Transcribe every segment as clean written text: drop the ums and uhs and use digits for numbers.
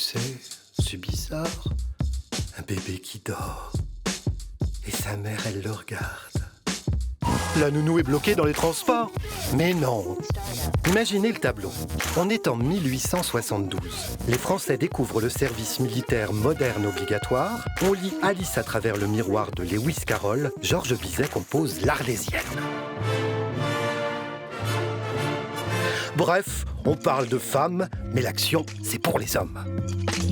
c'est? C'est bizarre. Un bébé qui dort. Et sa mère, elle le regarde. La nounou est bloquée dans les transports. Mais non. Imaginez le tableau. On est en 1872. Les Français découvrent le service militaire moderne obligatoire. On lit Alice à travers le miroir de Lewis Carroll. Georges Bizet compose l'Arlésienne. Bref, on parle de femmes, mais l'action, c'est pour les hommes.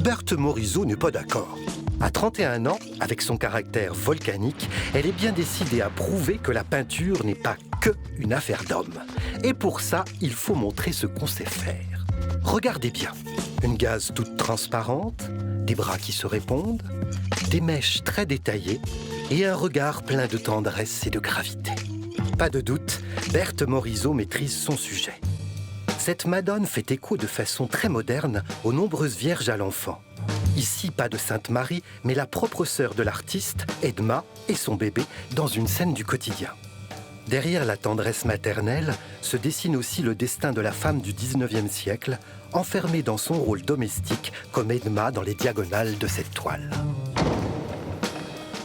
Berthe Morisot n'est pas d'accord. À 31 ans, avec son caractère volcanique, elle est bien décidée à prouver que la peinture n'est pas que une affaire d'hommes. Et pour ça, il faut montrer ce qu'on sait faire. Regardez bien, une gaze toute transparente, des bras qui se répondent, des mèches très détaillées et un regard plein de tendresse et de gravité. Pas de doute, Berthe Morisot maîtrise son sujet. Cette Madone fait écho de façon très moderne aux nombreuses vierges à l'enfant. Ici, pas de Sainte Marie, mais la propre sœur de l'artiste, Edma, et son bébé, dans une scène du quotidien. Derrière la tendresse maternelle se dessine aussi le destin de la femme du XIXe siècle, enfermée dans son rôle domestique comme Edma dans les diagonales de cette toile.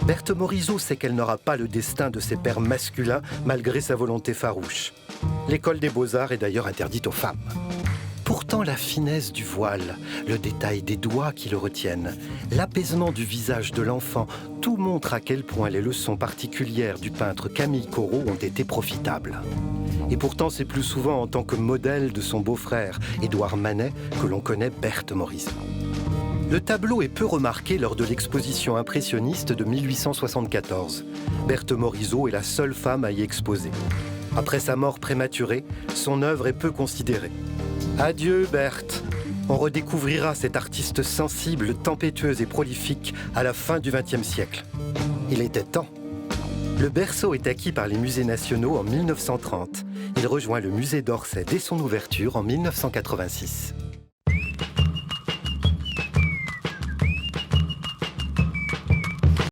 Berthe Morisot sait qu'elle n'aura pas le destin de ses pères masculins malgré sa volonté farouche. L'école des beaux-arts est d'ailleurs interdite aux femmes. Pourtant, la finesse du voile, le détail des doigts qui le retiennent, l'apaisement du visage de l'enfant, tout montre à quel point les leçons particulières du peintre Camille Corot ont été profitables. Et pourtant, c'est plus souvent en tant que modèle de son beau-frère, Édouard Manet, que l'on connaît Berthe Morisot. Le tableau est peu remarqué lors de l'exposition impressionniste de 1874. Berthe Morisot est la seule femme à y exposer. Après sa mort prématurée, son œuvre est peu considérée. Adieu Berthe, on redécouvrira cette artiste sensible, tempétueuse et prolifique à la fin du XXe siècle. Il était temps. Le berceau est acquis par les musées nationaux en 1930. Il rejoint le musée d'Orsay dès son ouverture en 1986.